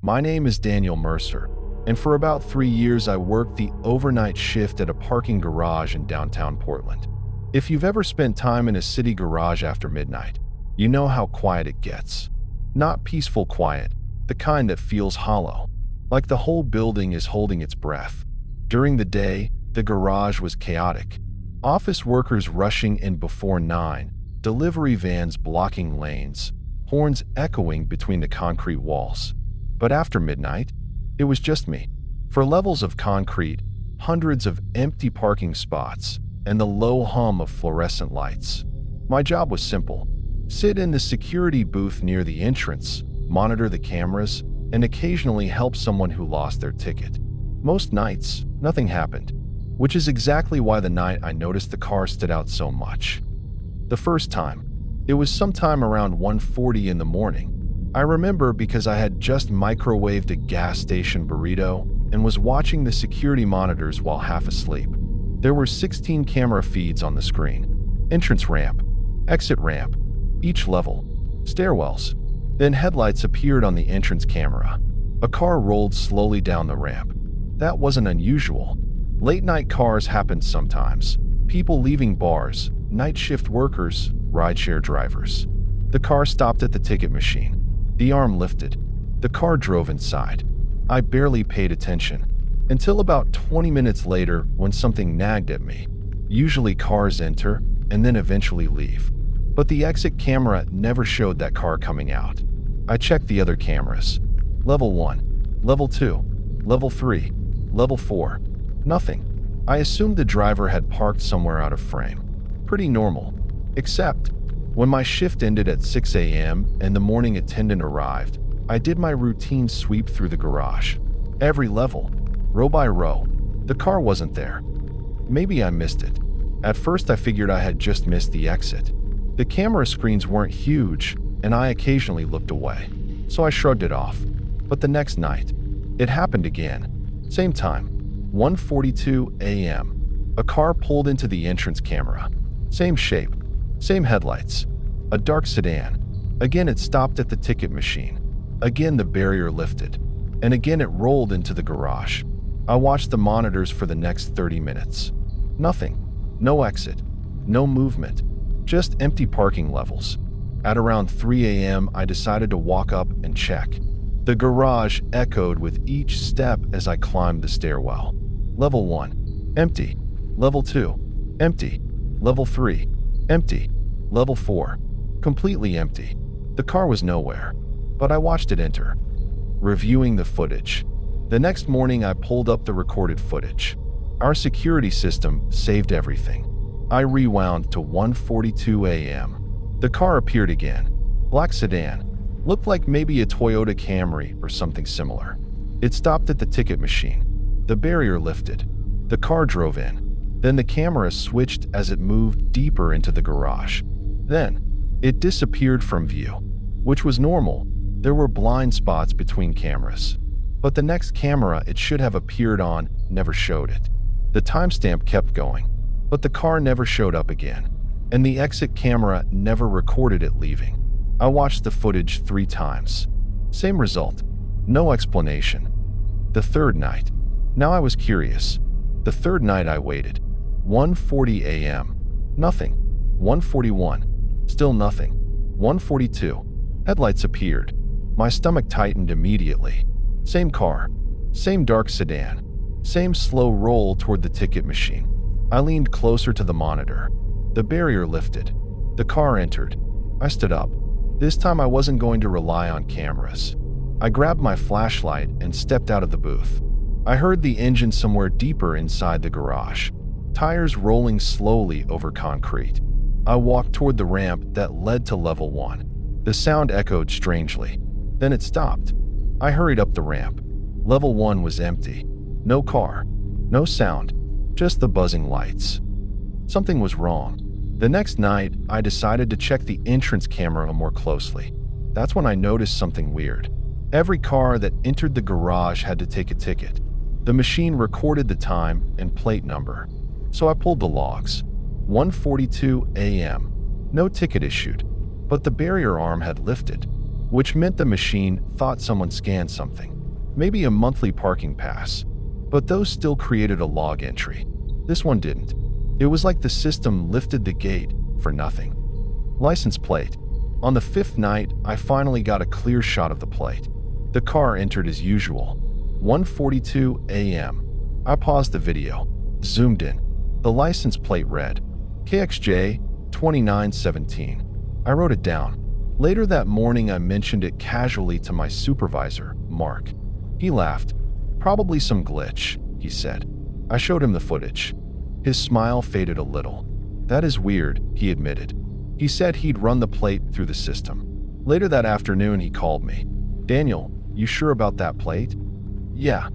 My name is Daniel Mercer, and for about 3 years I worked the overnight shift at a parking garage in downtown Portland. If you've ever spent time in a city garage after midnight, you know how quiet it gets. Not peaceful quiet, the kind that feels hollow, like the whole building is holding its breath. During the day, the garage was chaotic. Office workers rushing in before 9, delivery vans blocking lanes, horns echoing between the concrete walls. But after midnight, it was just me. For levels of concrete, hundreds of empty parking spots, and the low hum of fluorescent lights. My job was simple. Sit in the security booth near the entrance, monitor the cameras, and occasionally help someone who lost their ticket. Most nights, nothing happened, which is exactly why the night I noticed the car stood out so much. The first time, it was sometime around 1:40 in the morning. I remember because I had just microwaved a gas station burrito and was watching the security monitors while half asleep. There were 16 camera feeds on the screen. Entrance ramp, exit ramp, each level, stairwells. Then headlights appeared on the entrance camera. A car rolled slowly down the ramp. That wasn't unusual. Late-night cars happened sometimes. People leaving bars, night shift workers, rideshare drivers. The car stopped at the ticket machine. The arm lifted. The car drove inside. I barely paid attention until about 20 minutes later when something nagged at me. Usually cars enter and then eventually leave. But the exit camera never showed that car coming out. I checked the other cameras. Level 1, Level 2, Level 3, Level 4. Nothing. I assumed the driver had parked somewhere out of frame. Pretty normal. Except, when my shift ended at 6 a.m. and the morning attendant arrived, I did my routine sweep through the garage. Every level, row by row, the car wasn't there. Maybe I missed it. At first I figured I had just missed the exit. The camera screens weren't huge, and I occasionally looked away, so I shrugged it off. But the next night, it happened again. Same time, 1:42 a.m. A car pulled into the entrance camera. Same shape, same headlights. A dark sedan. Again it stopped at the ticket machine. Again the barrier lifted. And again it rolled into the garage. I watched the monitors for the next 30 minutes. Nothing. No exit. No movement. Just empty parking levels. At around 3 a.m. I decided to walk up and check. The garage echoed with each step as I climbed the stairwell. Level 1, empty. Level 2, empty. Level 3, empty. Level 4, completely empty. The car was nowhere, but I watched it enter. Reviewing the footage. The next morning I pulled up the recorded footage. Our security system saved everything. I rewound to 1:42 a.m. The car appeared again. Black sedan. Looked like maybe a Toyota Camry or something similar. It stopped at the ticket machine. The barrier lifted. The car drove in. Then the camera switched as it moved deeper into the garage. Then, it disappeared from view, which was normal. There were blind spots between cameras. But the next camera it should have appeared on never showed it. The timestamp kept going, but the car never showed up again, and the exit camera never recorded it leaving. I watched the footage 3 times. Same result. No explanation. The third night. Now I was curious. The third night I waited. 1:40 a.m. Nothing. 1:41. Still nothing. 1:42. Headlights appeared. My stomach tightened immediately. Same car. Same dark sedan. Same slow roll toward the ticket machine. I leaned closer to the monitor. The barrier lifted. The car entered. I stood up. This time I wasn't going to rely on cameras. I grabbed my flashlight and stepped out of the booth. I heard the engine somewhere deeper inside the garage. Tires rolling slowly over concrete. I walked toward the ramp that led to level 1. The sound echoed strangely. Then it stopped. I hurried up the ramp. Level 1 was empty. No car. No sound. Just the buzzing lights. Something was wrong. The next night, I decided to check the entrance camera more closely. That's when I noticed something weird. Every car that entered the garage had to take a ticket. The machine recorded the time and plate number. So I pulled the logs. 1:42 a.m. No ticket issued, but the barrier arm had lifted, which meant the machine thought someone scanned something. maybe a monthly parking pass, but those still created a log entry. This one didn't. It was like the system lifted the gate for nothing. License plate. On the 5th night, I finally got a clear shot of the plate. The car entered as usual. 1:42 a.m. I paused the video, zoomed in. The license plate read, KXJ 2917. I wrote it down. Later that morning, I mentioned it casually to my supervisor, Mark. He laughed. Probably some glitch, he said. I showed him the footage. His smile faded a little. That is weird, he admitted. He said he'd run the plate through the system. Later that afternoon, he called me. Daniel, you sure about that plate? Yeah.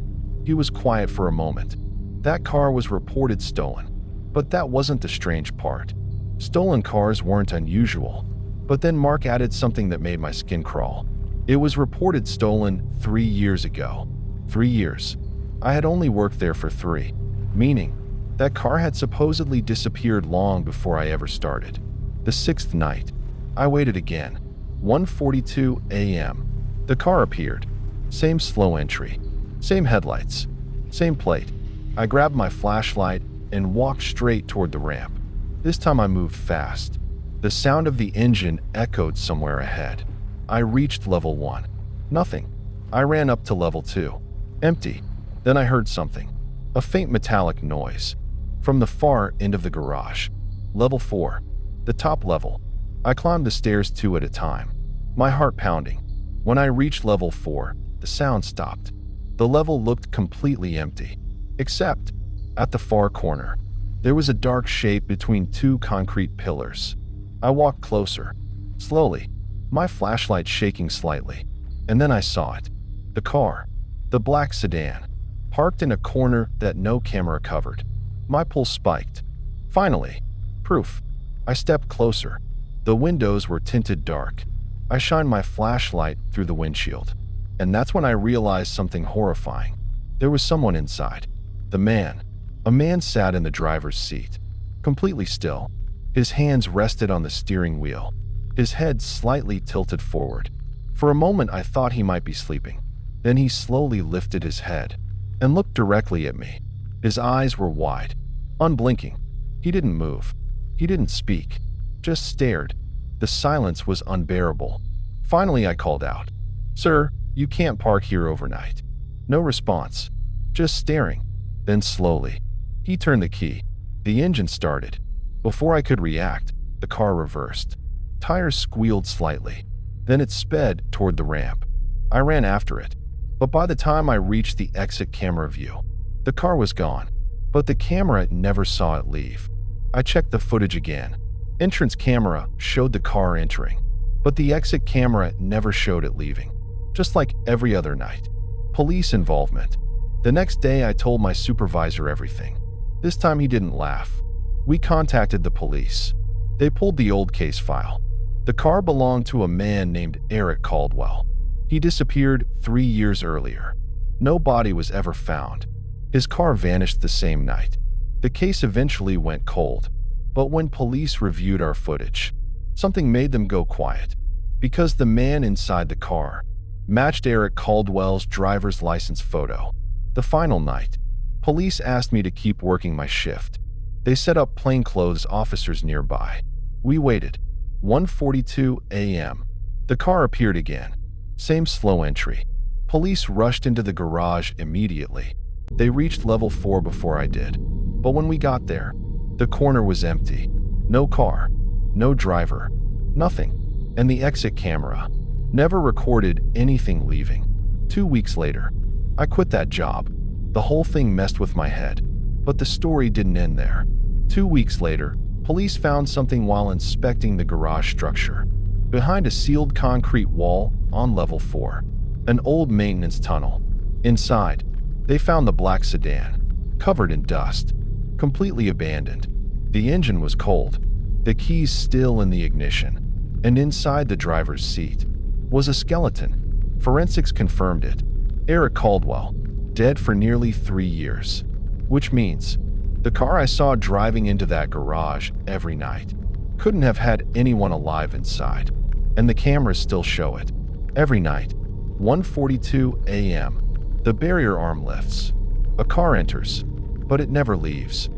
He was quiet for a moment. That car was reported stolen. But that wasn't the strange part. Stolen cars weren't unusual. But then Mark added something that made my skin crawl. It was reported stolen 3 years ago. 3 years. I had only worked there for 3, meaning that car had supposedly disappeared long before I ever started. The 6th night, I waited again. 1:42 a.m. The car appeared. Same slow entry. Same headlights. Same plate. I grabbed my flashlight and walked straight toward the ramp. This time I moved fast. The sound of the engine echoed somewhere ahead. I reached level 1. Nothing. I ran up to level 2. Empty. Then I heard something. A faint metallic noise. From the far end of the garage. Level 4. The top level. I climbed the stairs 2 at a time. My heart pounding. When I reached level 4, the sound stopped. The level looked completely empty. Except, at the far corner, there was a dark shape between 2 concrete pillars. I walked closer. Slowly. My flashlight shaking slightly. And then I saw it. The car. The black sedan. Parked in a corner that no camera covered. My pulse spiked. Finally. Proof. I stepped closer. The windows were tinted dark. I shined my flashlight through the windshield. And that's when I realized something horrifying. There was someone inside. The man. A man sat in the driver's seat. Completely still. His hands rested on the steering wheel. His head slightly tilted forward. For a moment I thought he might be sleeping. Then he slowly lifted his head and looked directly at me. His eyes were wide, unblinking. He didn't move. He didn't speak. Just stared. The silence was unbearable. Finally I called out, "Sir, you can't park here overnight." No response. Just staring. Then slowly, he turned the key. The engine started. Before I could react, the car reversed. Tires squealed slightly. Then it sped toward the ramp. I ran after it. But by the time I reached the exit camera view, the car was gone. But the camera never saw it leave. I checked the footage again. Entrance camera showed the car entering, but the exit camera never showed it leaving. Just like every other night. Police involvement. The next day I told my supervisor everything. This time he didn't laugh. We contacted the police. They pulled the old case file. The car belonged to a man named Eric Caldwell. He disappeared 3 years earlier. No body was ever found. His car vanished the same night. The case eventually went cold. But when police reviewed our footage, something made them go quiet. Because the man inside the car matched Eric Caldwell's driver's license photo. The final night, police asked me to keep working my shift. They set up plainclothes officers nearby. We waited. 1:42 a.m. The car appeared again. Same slow entry. Police rushed into the garage immediately. They reached level 4 before I did. But when we got there, the corner was empty. No car. No driver. Nothing. And the exit camera never recorded anything leaving. 2 weeks later, I quit that job. The whole thing messed with my head. But the story didn't end there. 2 weeks later, police found something while inspecting the garage structure. Behind a sealed concrete wall on level 4, an old maintenance tunnel. Inside, they found the black sedan, covered in dust, completely abandoned. The engine was cold, the keys still in the ignition, and inside the driver's seat was a skeleton. Forensics confirmed it. Eric Caldwell, dead for nearly 3 years. Which means the car I saw driving into that garage every night couldn't have had anyone alive inside. And the cameras still show it. Every night, 1:42 a.m., The barrier arm lifts. A car enters, but it never leaves.